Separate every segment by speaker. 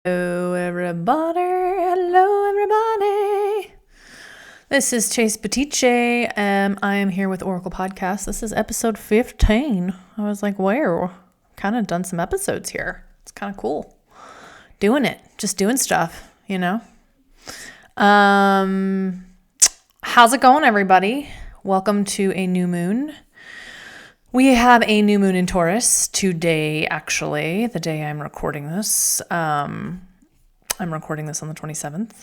Speaker 1: Hello everybody. This is Chase Batice. I am here with Oracle Podcast. This is episode 15. I was like, wow, kind of done some episodes here. It's kind of cool. Doing it, just doing stuff, you know. How's it going, everybody? Welcome to a new moon. We have a new moon in Taurus today, actually, the day I'm recording this. I'm recording this on the 27th.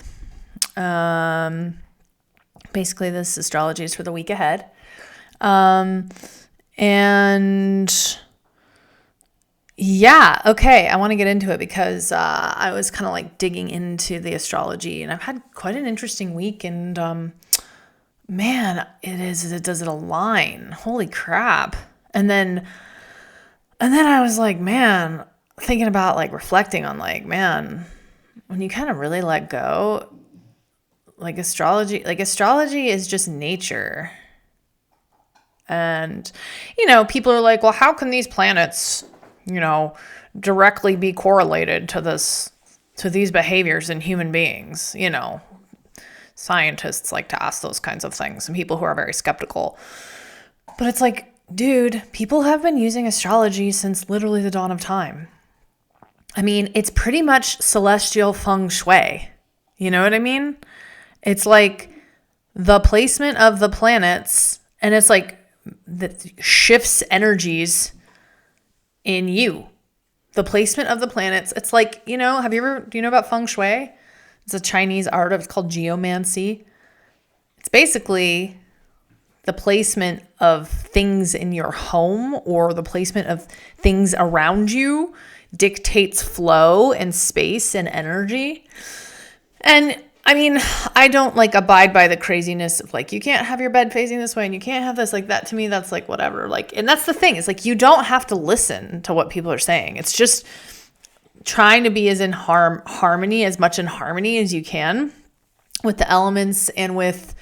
Speaker 1: Basically, this astrology is for the week ahead. And yeah, okay, I want to get into it because I was kind of like digging into the astrology, and I've had quite an interesting week, and man, does it align? Holy crap. And then I was like, man, thinking about like reflecting on like, man, when you kind of really let go, like astrology is just nature. And, you know, people are like, well, how can these planets, you know, directly be correlated to these behaviors in human beings? You know, scientists like to ask those kinds of things, and people who are very skeptical. But it's like, dude, people have been using astrology since literally the dawn of time. I mean, it's pretty much celestial feng shui. You know what I mean? It's like the placement of the planets, and it's like that shifts energies in you. The placement of the planets. It's like, you know, do you know about feng shui? It's a Chinese art. It's called geomancy. It's basically the placement of things in your home, or the placement of things around you, dictates flow and space and energy. And I mean, I don't like abide by the craziness of like, you can't have your bed facing this way and you can't have this, like that. To me, that's like whatever. Like, and that's the thing. It's like, you don't have to listen to what people are saying. It's just trying to be as much in harmony as you can with the elements, and with,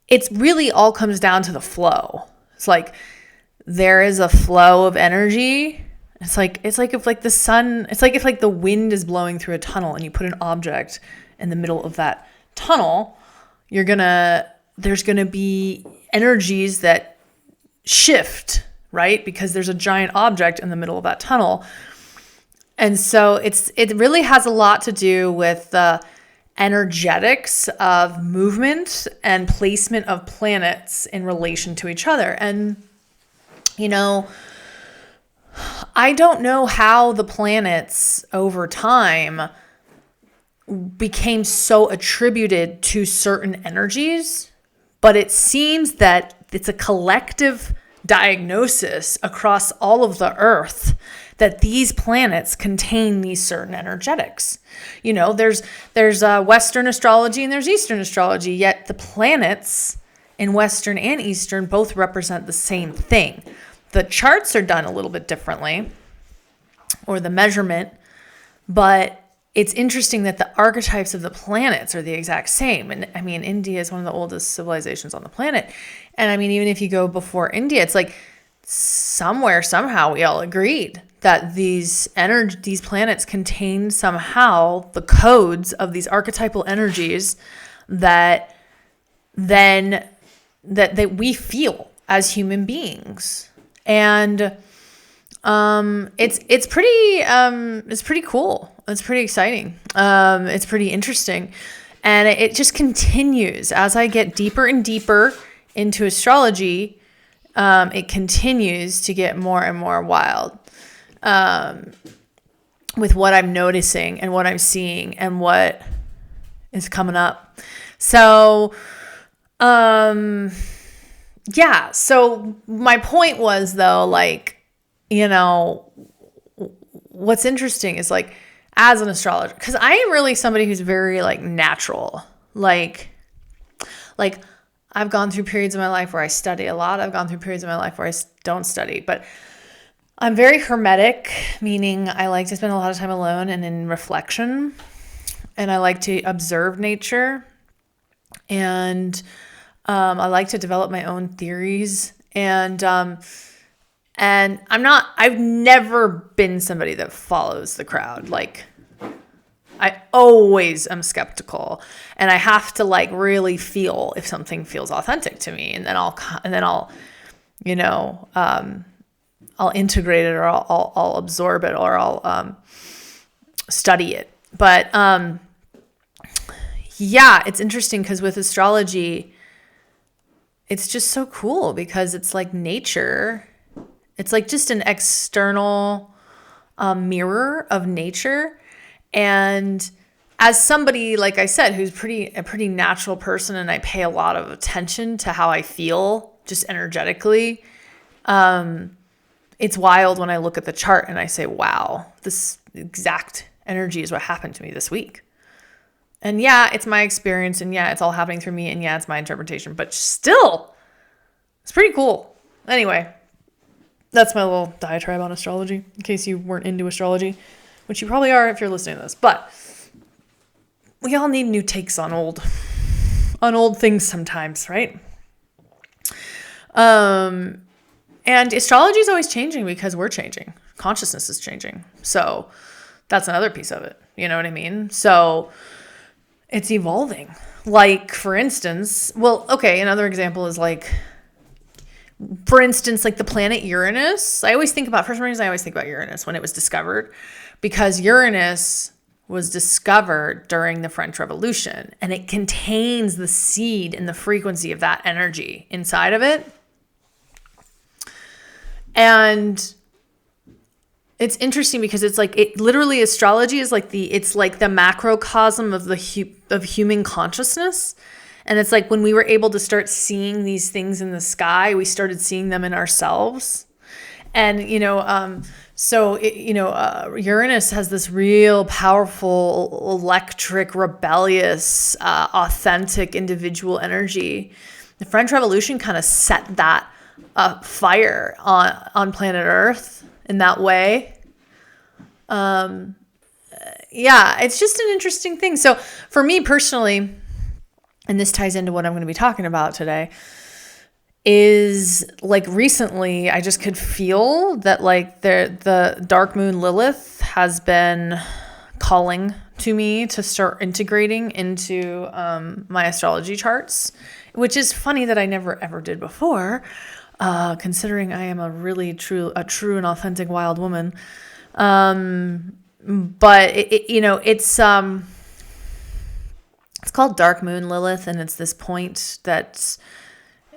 Speaker 1: it's really all comes down to the flow. It's like, there is a flow of energy. It's like if like the sun, it's like if like the wind is blowing through a tunnel and you put an object in the middle of that tunnel, there's gonna be energies that shift, right? Because there's a giant object in the middle of that tunnel. And so it really has a lot to do with the energetics of movement and placement of planets in relation to each other. And, you know, I don't know how the planets over time became so attributed to certain energies, but it seems that it's a collective diagnosis across all of the earth that these planets contain these certain energetics. You know, there's Western astrology and there's Eastern astrology, yet the planets in Western and Eastern both represent the same thing. The charts are done a little bit differently, or the measurement, but it's interesting that the archetypes of the planets are the exact same. And I mean, India is one of the oldest civilizations on the planet. And I mean, even if you go before India, it's like somehow we all agreed that these planets contain somehow the codes of these archetypal energies that we feel as human beings. And it's pretty cool. It's pretty exciting. It's pretty interesting. And it just continues as I get deeper and deeper into astrology. It continues to get more and more wild. With what I'm noticing and what I'm seeing and what is coming up. So, yeah. So my point was, though, like, you know, what's interesting is like, as an astrologer, because I am really somebody who's very like natural. Like I've gone through periods of my life where I study a lot. I've gone through periods of my life where I don't study, but I'm very hermetic, meaning I like to spend a lot of time alone and in reflection, and I like to observe nature, and I like to develop my own theories, and I've never been somebody that follows the crowd. Like, I always am skeptical, and I have to like really feel if something feels authentic to me, and then I'll, you know, I'll integrate it, or I'll absorb it, or I'll study it. But yeah, it's interesting because with astrology, it's just so cool because it's like nature. It's like just an external mirror of nature. And as somebody, like I said, who's a pretty natural person, and I pay a lot of attention to how I feel just energetically, it's wild when I look at the chart and I say, wow, this exact energy is what happened to me this week. And yeah, it's my experience, and yeah, it's all happening through me, and yeah, it's my interpretation, but still, it's pretty cool. Anyway, that's my little diatribe on astrology, in case you weren't into astrology, which you probably are if you're listening to this. But we all need new takes on old things sometimes, right? And astrology is always changing because we're changing. Consciousness is changing. So that's another piece of it. You know what I mean? So it's evolving. Like, for instance, another example is like, for instance, like the planet Uranus. For some reason, I always think about Uranus when it was discovered, because Uranus was discovered during the French Revolution, and it contains the seed and the frequency of that energy inside of it. And it's interesting because it's like, astrology is like the macrocosm of of human consciousness. And it's like when we were able to start seeing these things in the sky, we started seeing them in ourselves. And, Uranus has this real powerful, electric, rebellious, authentic individual energy. The French Revolution kind of set that fire on planet Earth in that way. It's just an interesting thing. So for me personally, and this ties into what I'm going to be talking about today, is like recently I just could feel that like the Dark Moon Lilith has been calling to me to start integrating into my astrology charts, which is funny that I never ever did before, considering I am a true and authentic wild woman. But it's called Dark Moon Lilith, and it's this point that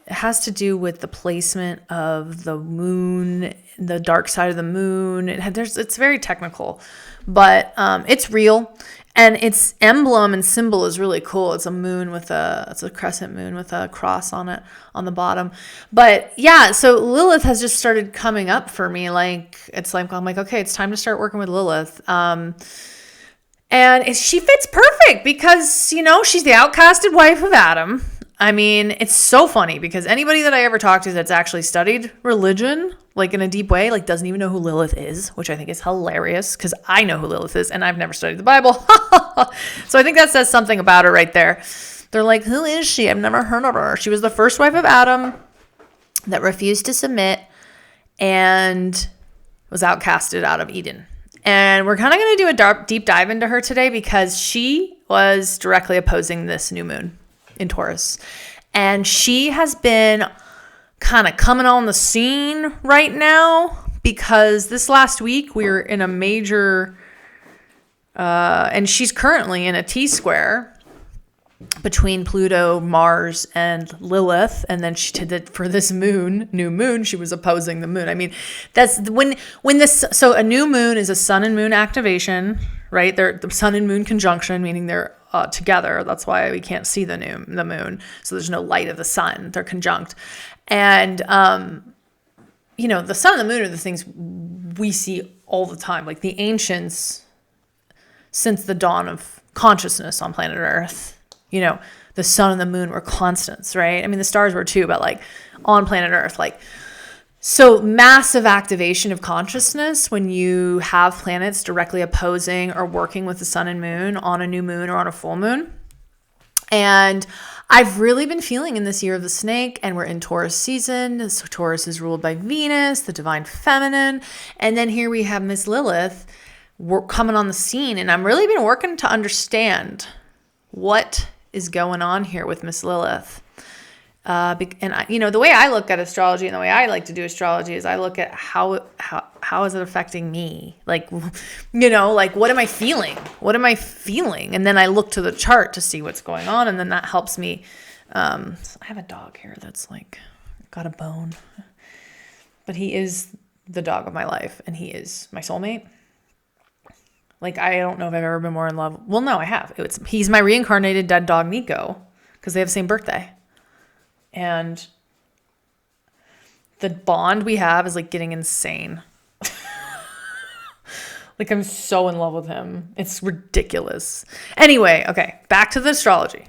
Speaker 1: has to do with the placement of the moon, the dark side of the moon. It's very technical, but it's real, and its emblem and symbol is really cool. It's a crescent moon with a cross on it on the bottom. But yeah, so Lilith has just started coming up for me. Like, I'm like, okay, it's time to start working with Lilith. And she fits perfect because, she's the outcasted wife of Adam. I mean, it's so funny because anybody that I ever talked to that's actually studied religion, like in a deep way, like doesn't even know who Lilith is, which I think is hilarious because I know who Lilith is and I've never studied the Bible. So I think that says something about her right there. They're like, who is she? I've never heard of her. She was the first wife of Adam that refused to submit and was outcasted out of Eden. And we're kind of going to do a deep dive into her today because she was directly opposing this new moon in Taurus. And she has been kind of coming on the scene right now because this last week we were in a major, and she's currently in a T-square between Pluto, Mars, and Lilith. And then she did it for this new moon, she was opposing the moon. I mean, that's so a new moon is a sun and moon activation, right? They're the sun and moon conjunction, meaning they're together. That's why we can't see the moon. So there's no light of the sun. They're conjunct. And, the sun and the moon are the things we see all the time. Like the ancients, since the dawn of consciousness on planet Earth, the sun and the moon were constants, right? I mean, the stars were too, but like on planet Earth, so massive activation of consciousness when you have planets directly opposing or working with the sun and moon on a new moon or on a full moon. And I've really been feeling in this year of the snake, and we're in Taurus season. So Taurus is ruled by Venus, the divine feminine. And then here we have Miss Lilith coming on the scene. And I've really been working to understand what is going on here with Miss Lilith. And the way I look at astrology and the way I like to do astrology is I look at how is it affecting me? Like, what am I feeling? What am I feeling? And then I look to the chart to see what's going on. And then that helps me. I have a dog here that's like got a bone, but he is the dog of my life and he is my soulmate. Like, I don't know if I've ever been more in love. Well, no, I have. He's my reincarnated dead dog, Nico, because they have the same birthday. And the bond we have is like getting insane. Like, I'm so in love with him. It's ridiculous. Anyway, okay, back to the astrology.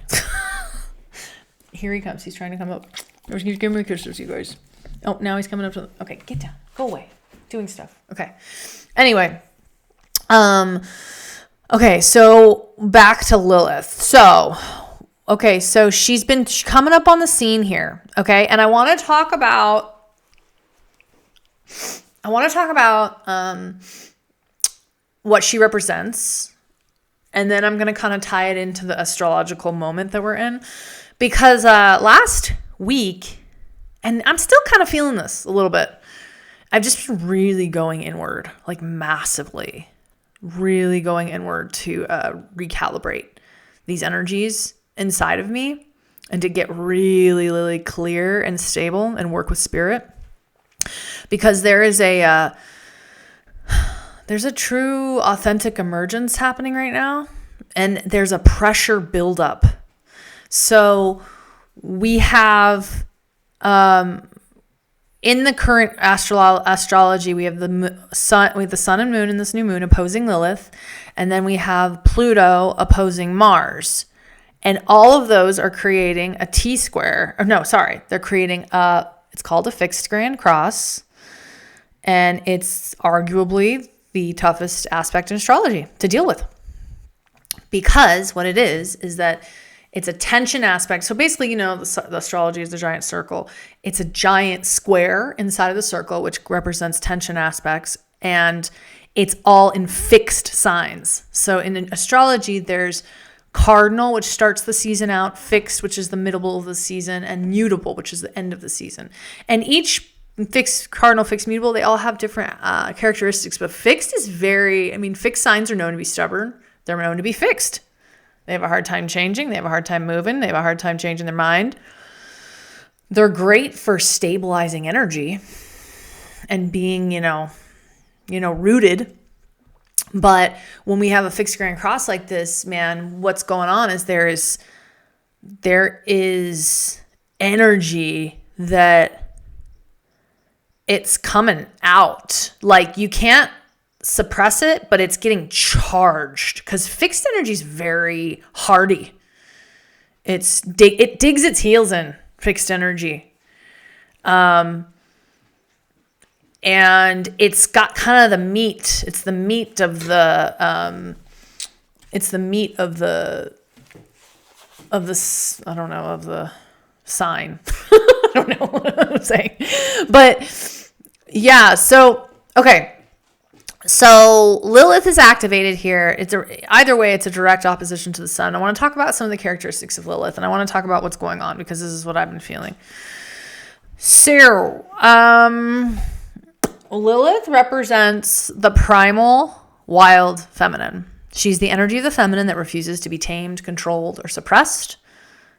Speaker 1: Here he comes. He's trying to come up. He's giving me kisses, you guys. Oh, now he's coming up to okay, get down. Go away. Doing stuff. Okay. Anyway. Okay, so back to Lilith. So she's been coming up on the scene here. Okay. And I want to talk about what she represents. And then I'm going to kind of tie it into the astrological moment that we're in, because, last week, and I'm still kind of feeling this a little bit, I've just been really going inward, like massively. Really going inward to recalibrate these energies inside of me and to get really, really clear and stable and work with spirit. Because there's a true authentic emergence happening right now, and there's a pressure buildup. So we have in the current astrology, we have the sun and moon in this new moon opposing Lilith, and then we have Pluto opposing Mars. And all of those are creating a T-square. They're creating it's called a fixed grand cross, and it's arguably the toughest aspect in astrology to deal with. Because what it is that it's a tension aspect. So basically, the astrology is the giant circle. It's a giant square inside of the circle, which represents tension aspects. And it's all in fixed signs. So in astrology, there's cardinal, which starts the season out, fixed, which is the middle of the season, and mutable, which is the end of the season. And each fixed, cardinal, fixed, mutable, they all have different characteristics. But fixed is fixed signs are known to be stubborn. They're known to be fixed. They have a hard time changing. They have a hard time moving. They have a hard time changing their mind. They're great for stabilizing energy and being, rooted. But when we have a fixed grand cross like this, man, what's going on is there is energy that it's coming out. Like, you can't suppress it, but it's getting charged, because fixed energy is very hardy. It digs its heels in, fixed energy. And it's got kind of the meat. It's the meat of the sign. I don't know what I'm saying, but yeah. So, okay. So Lilith is activated here. Either way, it's a direct opposition to the sun. I want to talk about some of the characteristics of Lilith, and I want to talk about what's going on, because this is what I've been feeling. So, Lilith represents the primal, wild feminine. She's the energy of the feminine that refuses to be tamed, controlled, or suppressed.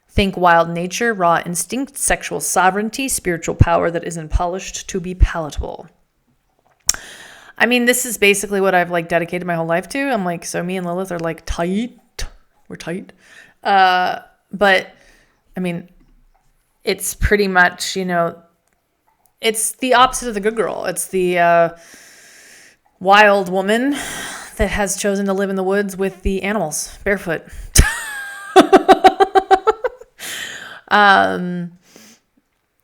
Speaker 1: Think wild nature, raw instinct, sexual sovereignty, spiritual power that isn't polished to be palatable. This is basically what I've dedicated my whole life to. I'm like, so me and Lilith are tight. We're tight. But it's pretty much, it's the opposite of the good girl. It's the wild woman that has chosen to live in the woods with the animals, barefoot.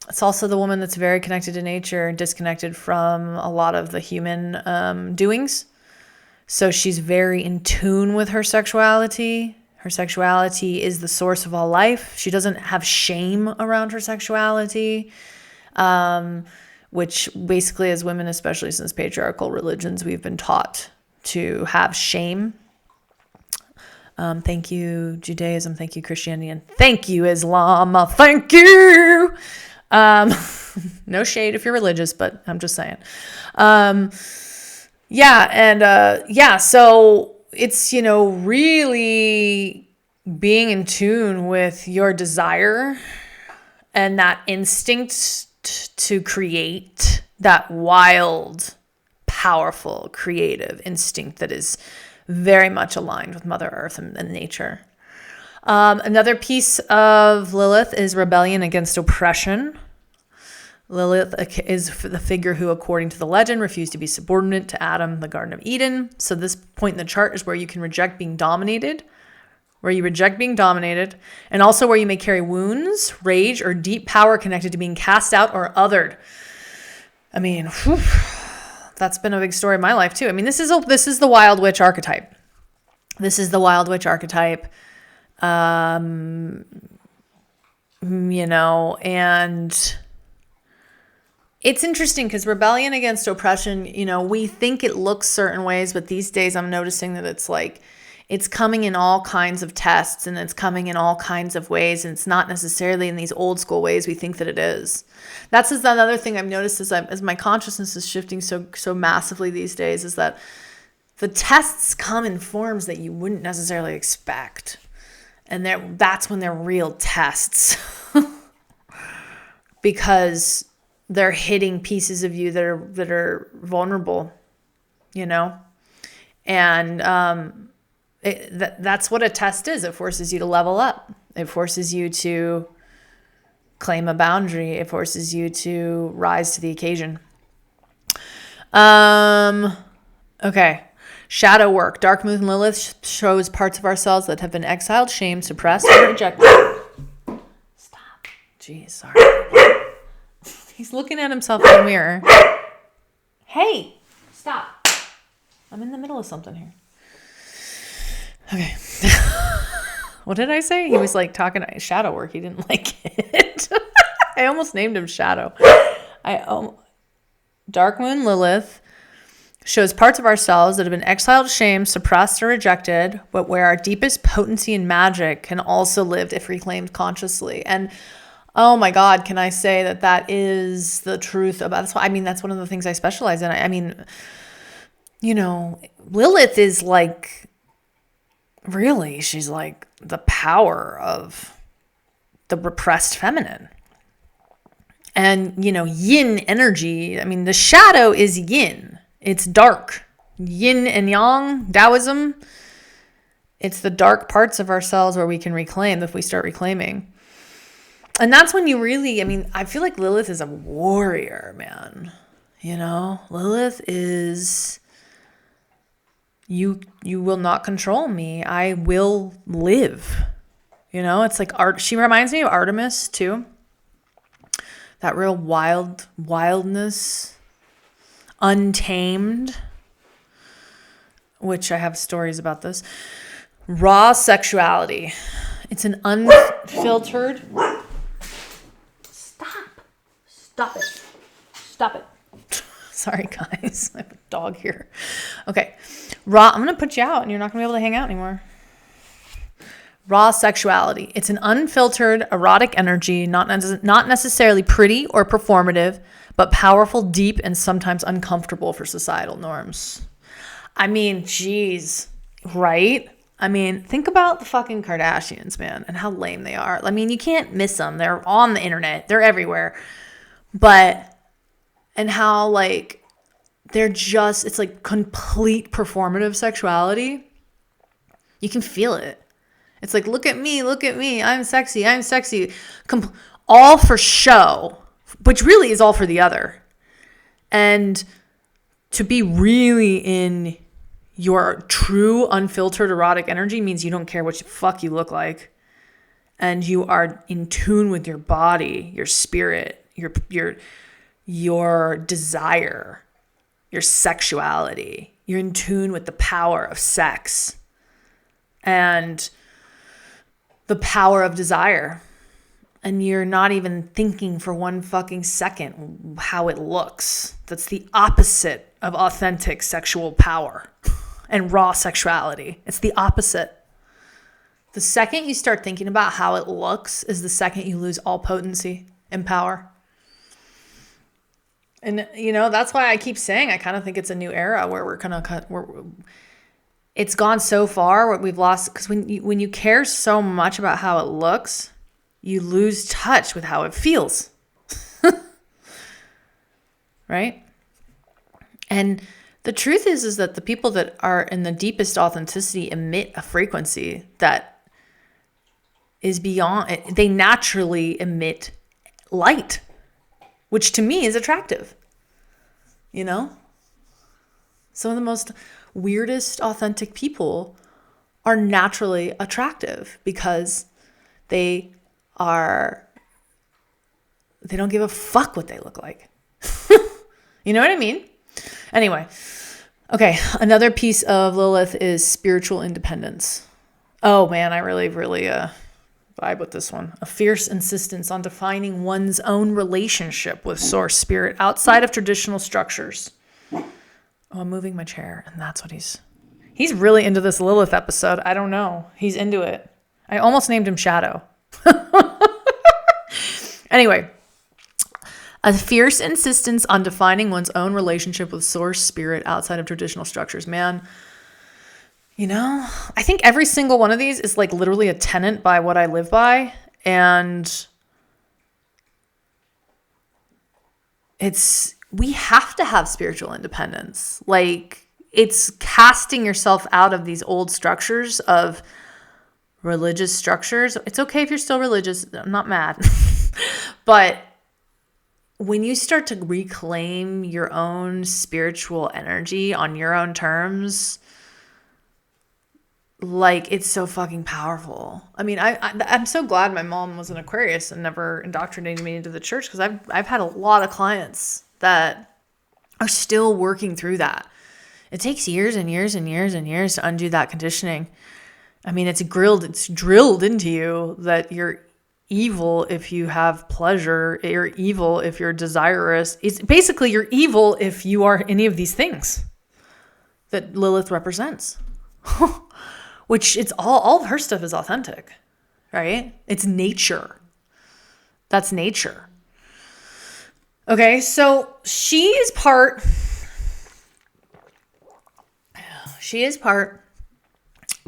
Speaker 1: It's also the woman that's very connected to nature and disconnected from a lot of the human doings. So she's very in tune with her sexuality. Her sexuality is the source of all life. She doesn't have shame around her sexuality, which basically as women, especially since patriarchal religions, we've been taught to have shame. Thank you, Judaism. Thank you, Christianity. And thank you, Islam. Thank you. No shade if you're religious, but I'm just saying. So it's, really being in tune with your desire and that instinct to create, that wild, powerful, creative instinct that is very much aligned with Mother Earth and nature. Another piece of Lilith is rebellion against oppression. Lilith is the figure who, according to the legend, refused to be subordinate to Adam in the Garden of Eden. So this point in the chart is where you can reject being dominated, and also where you may carry wounds, rage, or deep power connected to being cast out or othered. I mean, that's been a big story in my life too. I mean, this is the wild witch archetype. And it's interesting because rebellion against oppression, we think it looks certain ways, but these days I'm noticing that it's like, it's coming in all kinds of tests and it's coming in all kinds of ways. And it's not necessarily in these old school ways we think that it is. That's just another thing I've noticed as my consciousness is shifting so massively these days, is that the tests come in forms that you wouldn't necessarily expect. And that's when they're real tests. Because they're hitting pieces of you that are vulnerable, and that's what a test is. It forces you to level up. It forces you to claim a boundary. It forces you to rise to the occasion. Okay. Shadow work. Dark Moon Lilith shows parts of ourselves that have been exiled, shamed, suppressed, or rejected. Stop. Jeez, sorry. He's looking at himself in the mirror. Hey, stop. I'm in the middle of something here. Okay. What did I say? He was like talking shadow work. He didn't like it. I almost named him Shadow. Dark Moon Lilith shows parts of ourselves that have been exiled, shamed, suppressed, or rejected, but where our deepest potency and magic can also live if reclaimed consciously. And oh my God, can I say that is the truth about this? That's one of the things I specialize in. Lilith is like, really, she's like the power of the repressed feminine. And, yin energy, the shadow is yin. It's dark. Yin and yang, Taoism. It's the dark parts of ourselves where we can reclaim if we start reclaiming. And that's when you really, I feel like Lilith is a warrior, man. Lilith is, you will not control me. I will live. It's like art. She reminds me of Artemis too. That real wildness, untamed, which I have stories about this. Raw sexuality. It's an unfiltered. Stop it. Sorry, guys. I have a dog here. Okay. I'm going to put you out and you're not going to be able to hang out anymore. Raw sexuality. It's an unfiltered, erotic energy, not necessarily pretty or performative, but powerful, deep, and sometimes uncomfortable for societal norms. Geez, right? Think about the fucking Kardashians, man, and how lame they are. You can't miss them. They're on the internet. They're everywhere. And how, they're just, it's like complete performative sexuality. You can feel it. It's like, look at me. I'm sexy. All for show, which really is all for the other. And to be really in your true unfiltered erotic energy means you don't care what the fuck you look like. And you are in tune with your body, your spirit, your desire, your sexuality. You're in tune with the power of sex and the power of desire. And you're not even thinking for one fucking second how it looks. That's the opposite of authentic sexual power. and raw sexuality. It's the opposite. The second you start thinking about how it looks is the second you lose all potency and power. And, that's why I keep saying I kind of think it's a new era where we're going to it's gone so far where we've lost, because when you care so much about how it looks, you lose touch with how it feels. Right? And the truth is that the people that are in the deepest authenticity emit a frequency that is beyond, they naturally emit light, which to me is attractive. Some of the most weirdest authentic people are naturally attractive because they don't give a fuck what they look like. You know what I mean? Anyway, okay, another piece of Lilith is spiritual independence. Oh man, I really vibe with this one. A fierce insistence on defining one's own relationship with source spirit outside of traditional structures. Oh, I'm moving my chair, and that's what he's really into this Lilith episode. I don't know. He's into it. I almost named him Shadow. Anyway, a fierce insistence on defining one's own relationship with source spirit outside of traditional structures. Man, I think every single one of these is like literally a tenet by what I live by. And we have to have spiritual independence. Like, it's casting yourself out of these old structures of religious structures. It's okay if you're still religious. I'm not mad. But when you start to reclaim your own spiritual energy on your own terms, like, it's so fucking powerful. I mean, I'm so glad my mom was an Aquarius and never indoctrinated me into the church, because I've had a lot of clients that are still working through that. It takes years and years and years and years to undo that conditioning. I mean, it's drilled into you that you're evil if you have pleasure. You're evil if you're desirous. It's basically, you're evil if you are any of these things that Lilith represents. Which it's all of her stuff is authentic, right? It's nature. That's nature. Okay, so she is part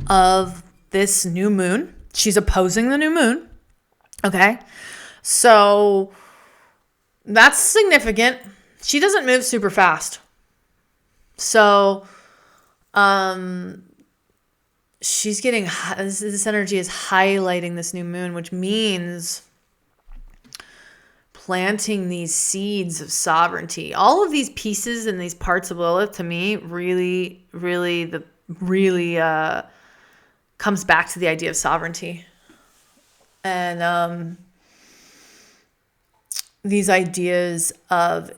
Speaker 1: of this new moon. She's opposing the new moon. Okay, so that's significant. She doesn't move super fast. So, she's getting, this energy is highlighting this new moon, which means planting these seeds of sovereignty. All of these pieces and these parts of Lilith, to me, really comes back to the idea of sovereignty. And these ideas of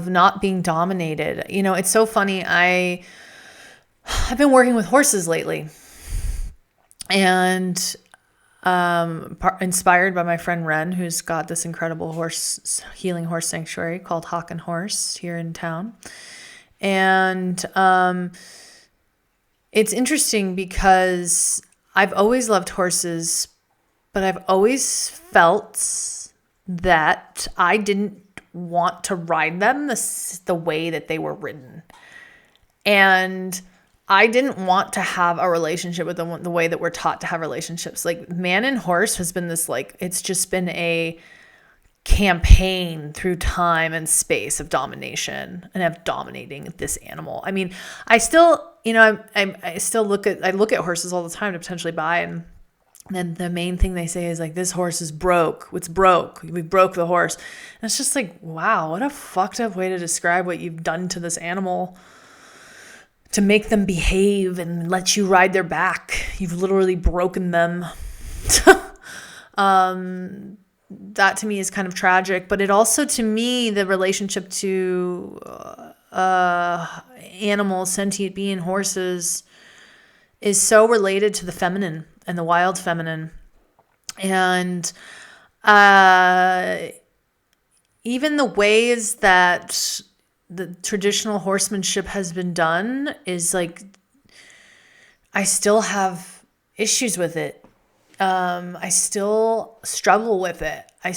Speaker 1: not being dominated. It's so funny. I've been working with horses lately, and inspired by my friend Ren, who's got this incredible healing horse sanctuary called Hawk and Horse here in town. And it's interesting because I've always loved horses, but I've always felt that I didn't want to ride them the way that they were ridden. And I didn't want to have a relationship with them the way that we're taught to have relationships. Like, man and horse has been this, like, it's just been a campaign through time and space of domination and of dominating this animal. I mean, I still, I still look at horses all the time to potentially buy, and then the main thing they say is like, this horse is broke. It's broke. We broke the horse. And it's just like, wow, what a fucked up way to describe what you've done to this animal to make them behave and let you ride their back. You've literally broken them. That to me is kind of tragic, but it also, to me, the relationship to animals, sentient being, horses, is so related to the feminine and the wild feminine. And even the ways that the traditional horsemanship has been done is like, I still have issues with it. I still struggle with it. I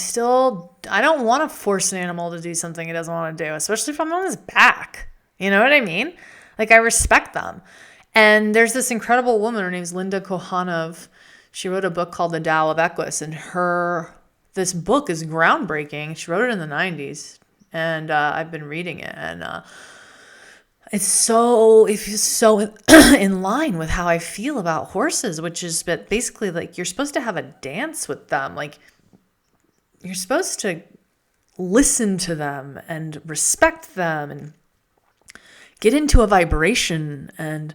Speaker 1: don't want to force an animal to do something it doesn't want to do, especially if I'm on his back. You know what I mean? Like, I respect them. And there's this incredible woman, her name's Linda Kohanov. She wrote a book called The Tao of Equus, and this book is groundbreaking. She wrote it in the 90s, and I've been reading it, and it feels so in line with how I feel about horses, which is that basically, like, you're supposed to have a dance with them. Like, you're supposed to listen to them and respect them and get into a vibration and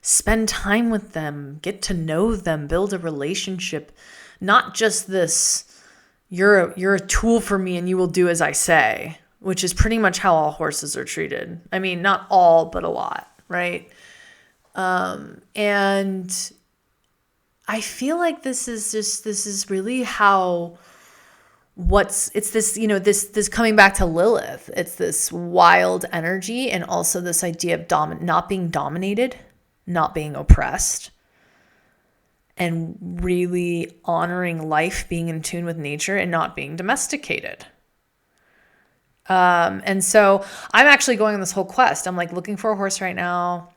Speaker 1: spend time with them, get to know them, build a relationship. Not just this, you're a tool for me and you will do as I say, which is pretty much how all horses are treated. I mean, not all, but a lot, right? And I feel like this is really how it's this, this coming back to Lilith. It's this wild energy, and also this idea of not being dominated, not being oppressed, and really honoring life, being in tune with nature, and not being domesticated. And so I'm actually going on this whole quest. I'm like looking for a horse right now.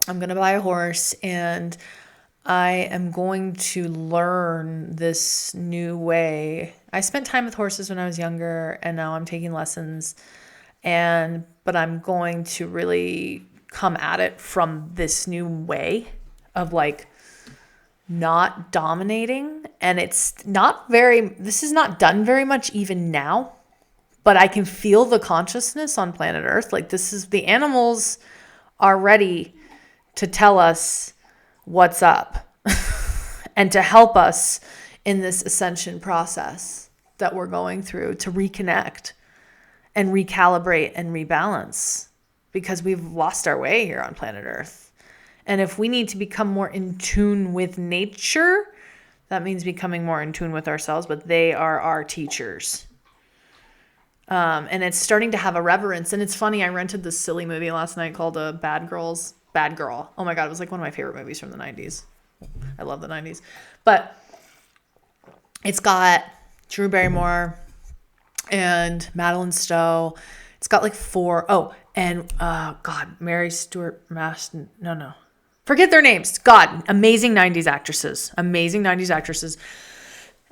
Speaker 1: I'm going to buy a horse, and I am going to learn this new way. I spent time with horses when I was younger, and now I'm taking lessons, but I'm going to really come at it from this new way of like not dominating. And this is not done very much even now. But I can feel the consciousness on planet Earth. Like, the animals are ready to tell us what's up and to help us in this ascension process that we're going through to reconnect and recalibrate and rebalance, because we've lost our way here on planet Earth. And if we need to become more in tune with nature, that means becoming more in tune with ourselves, but they are our teachers. And it's starting to have a reverence. And it's funny, I rented this silly movie last night called Bad Girl. Oh my God, it was like one of my favorite movies from the 90s. I love the 90s. But it's got Drew Barrymore and Madeline Stowe. It's got like Mary Stuart Maston. No. Forget their names. God, amazing 90s actresses.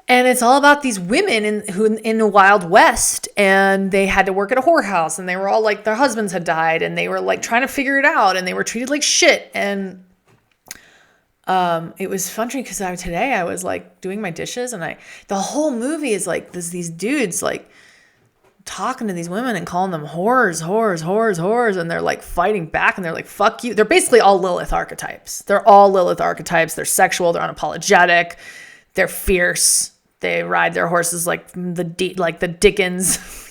Speaker 1: And it's all about these women in the Wild West, and they had to work at a whorehouse, and they were all like, their husbands had died, and they were like trying to figure it out, and they were treated like shit. And it was funny because today I was like doing my dishes, and the whole movie is like these dudes like talking to these women and calling them whores, and they're like fighting back, and they're like, fuck you. They're basically all Lilith archetypes. They're They're sexual. They're unapologetic. They're fierce. They ride their horses like the Dickens,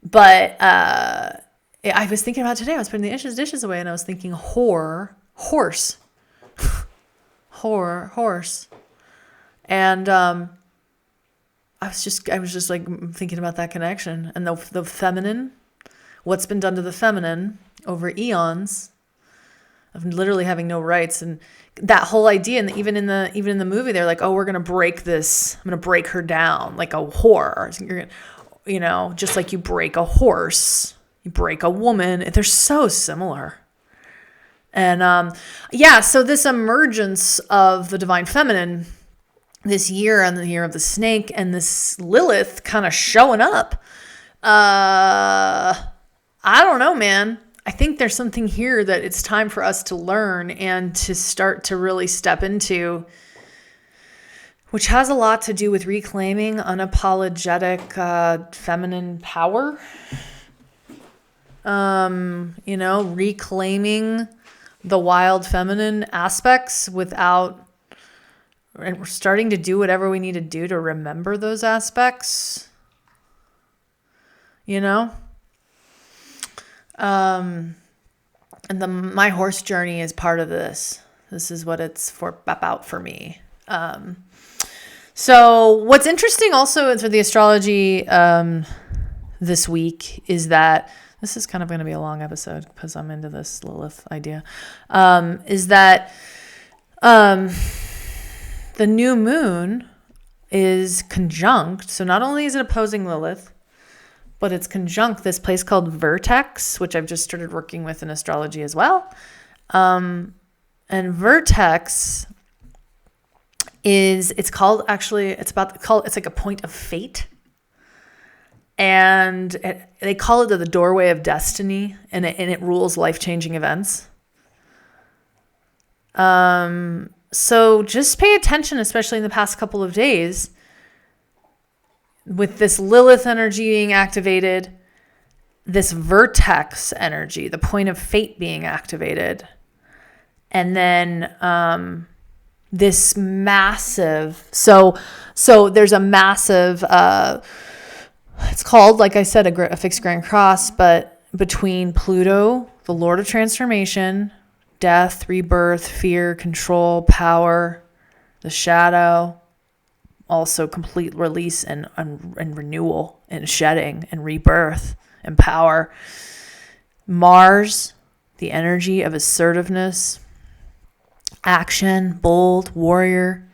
Speaker 1: But I was thinking about today. I was putting the dishes away, and I was thinking horse, and I was just like thinking about that connection and the feminine, what's been done to the feminine over eons, of literally having no rights. And that whole idea, and even in the movie, they're like, oh, we're going to break this. I'm going to break her down like a whore. Just like you break a horse, you break a woman. They're so similar. And so this emergence of the divine feminine this year, and the year of the snake, and this Lilith kind of showing up. I don't know, man. I think there's something here that it's time for us to learn and to start to really step into, which has a lot to do with reclaiming unapologetic feminine power. Reclaiming the wild feminine aspects and we're starting to do whatever we need to do to remember those aspects. And my horse journey is part of this. This is what it's about for me. So what's interesting also for the astrology this week is that this is kind of going to be a long episode because I'm into this Lilith idea, is that the new moon is conjunct. So not only is it opposing Lilith, but it's conjunct this place called Vertex, which I've just started working with in astrology as well. And Vertex it's like a point of fate. And they call it the doorway of destiny, and it rules life-changing events. So just pay attention, especially in the past couple of days, with this Lilith energy being activated, this vertex energy, the point of fate being activated, and then this massive, so there's a massive, it's called, like I said, a fixed grand cross, but between Pluto, the Lord of transformation, death, rebirth, fear, control, power, the shadow, also complete release and renewal and shedding and rebirth and power. Mars, the energy of assertiveness, action, bold, warrior.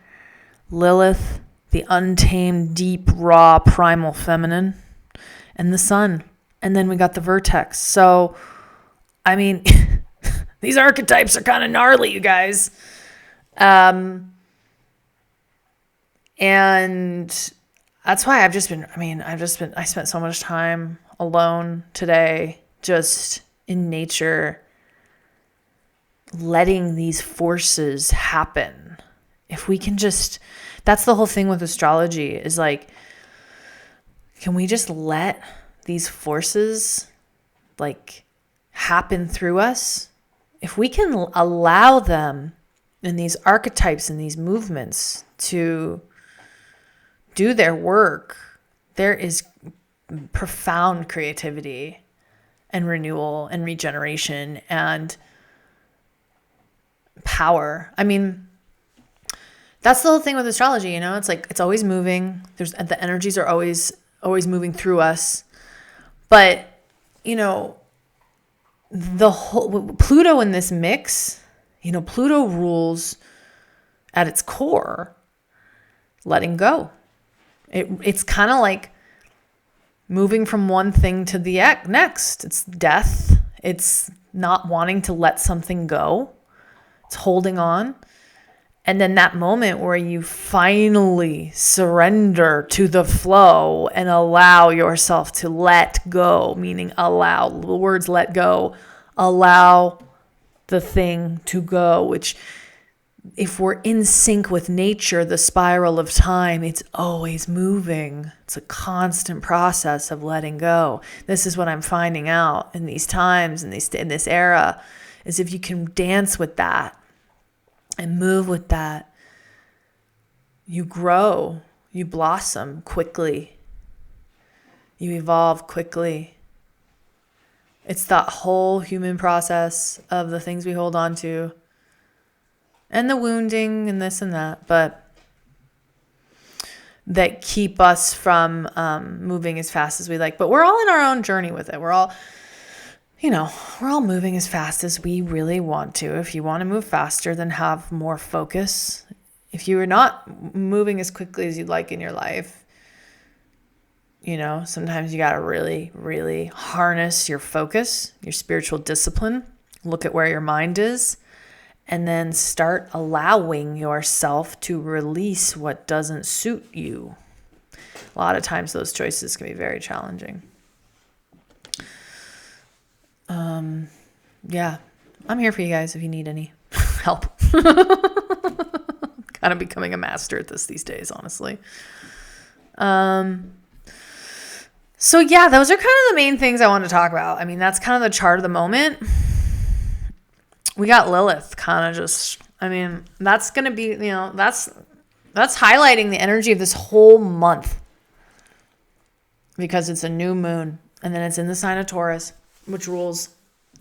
Speaker 1: Lilith, the untamed, deep, raw, primal feminine. And the sun. And then we got the vertex. So, I mean, these archetypes are kind of gnarly, you guys. And that's why I spent so much time alone today, just in nature, letting these forces happen. If we can just, that's the whole thing with astrology, is like, can we just let these forces like happen through us? If we can allow them and these archetypes and these movements to do their work, there is profound creativity and renewal and regeneration and power. I mean, that's the whole thing with astrology, you know? It's like, it's always moving. The energies are always moving through us. But, you know, the whole Pluto in this mix, you know, Pluto rules at its core letting go. It's kind of like moving from one thing to the next. It's death. It's not wanting to let something go. It's holding on. And then that moment where you finally surrender to the flow and allow yourself to let go, meaning allow, the words let go, allow the thing to go, which if we're in sync with nature, the spiral of time, it's always moving. It's a constant process of letting go. This is what I'm finding out in these times, in this era, is if you can dance with that and move with that, you grow, you blossom quickly, you evolve quickly. It's that whole human process of the things we hold on to and the wounding and this and that, but that keep us from moving as fast as we like. But we're all in our own journey with it. We're all moving as fast as we really want to. If you want to move faster, then have more focus. If you are not moving as quickly as you'd like in your life, you know, sometimes you got to really, really harness your focus, your spiritual discipline, look at where your mind is, and then start allowing yourself to release what doesn't suit you. A lot of times those choices can be very challenging. Yeah, I'm here for you guys if you need any help. Kind of becoming a master at this these days, honestly. So yeah, those are kind of the main things I want to talk about. I mean, that's kind of the chart of the moment. We got Lilith kind of just, I mean, that's going to be, you know, that's highlighting the energy of this whole month because it's a new moon and then it's in the sign of Taurus, which rules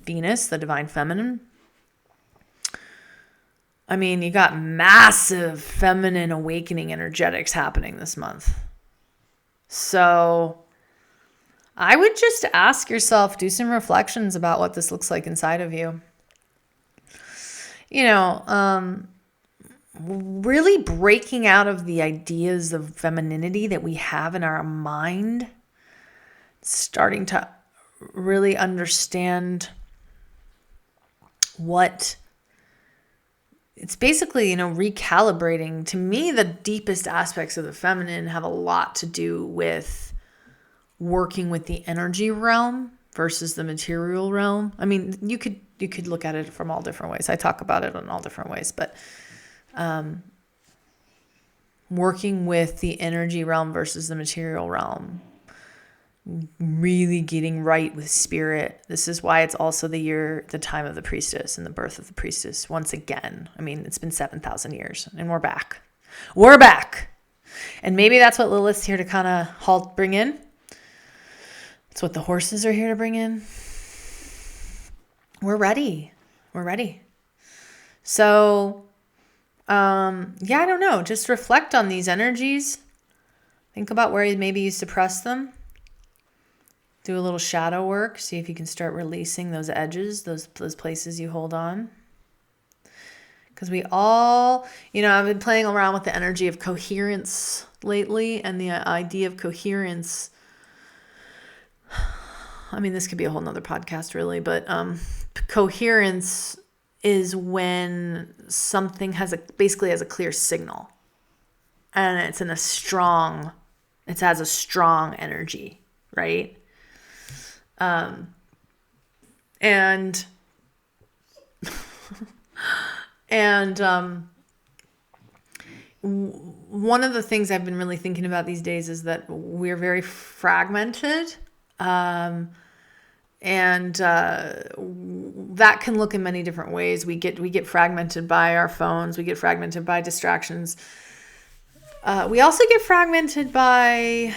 Speaker 1: Venus, the divine feminine. I mean, you got massive feminine awakening energetics happening this month. So I would just ask yourself, do some reflections about what this looks like inside of you. You know, really breaking out of the ideas of femininity that we have in our mind, starting to really understand what it's basically, recalibrating. To me, the deepest aspects of the feminine have a lot to do with working with the energy realm versus the material realm. I mean, you could look at it from all different ways. I talk about it in all different ways, but working with the energy realm versus the material realm, really getting right with spirit. This is why it's also the time of the priestess and the birth of the priestess once again. I mean, it's been 7,000 years and we're back. We're back. And maybe that's what Lilith's here to kind of bring in. It's what the horses are here to bring in. We're ready. We're ready. So, I don't know. Just reflect on these energies. Think about where maybe you suppress them. Do a little shadow work. See if you can start releasing those edges, those places you hold on. Because we all, I've been playing around with the energy of coherence lately, and the idea of coherence. I mean, this could be a whole nother podcast, really, but coherence is when something basically has a clear signal, and it's has a strong energy, right? One of the things I've been really thinking about these days is that we're very fragmented. And that can look in many different ways. We get fragmented by our phones. We get fragmented by distractions. We also get fragmented by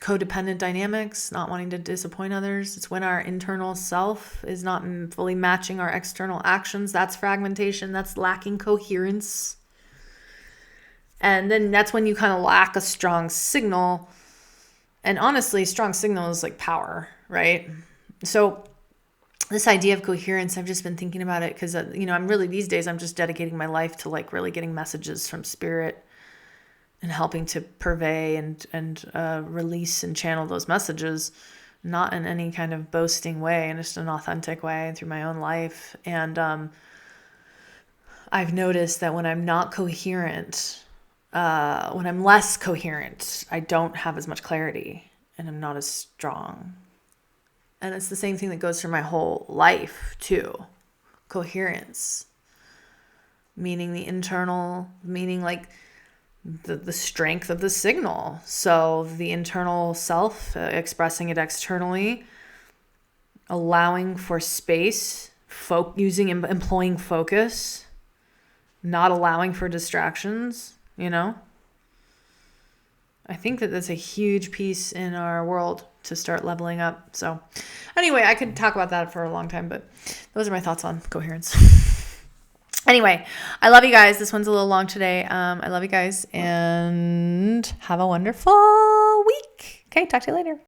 Speaker 1: codependent dynamics, not wanting to disappoint others. It's when our internal self is not fully matching our external actions. That's fragmentation. That's lacking coherence. And then that's when you kind of lack a strong signal. And honestly, strong signal is like power, right? So this idea of coherence, I've just been thinking about it because, I'm really, these days, I'm just dedicating my life to like really getting messages from spirit and helping to purvey and release and channel those messages, not in any kind of boasting way, in just an authentic way through my own life. And I've noticed that when I'm not coherent, when I'm less coherent, I don't have as much clarity and I'm not as strong. And it's the same thing that goes through my whole life too. Coherence, meaning the internal, meaning like the strength of the signal. So the internal self, expressing it externally, allowing for space, employing focus, not allowing for distractions, I think that that's a huge piece in our world to start leveling up. So anyway, I could talk about that for a long time, but those are my thoughts on coherence. Anyway, I love you guys. This one's a little long today. I love you guys and have a wonderful week. Okay, talk to you later.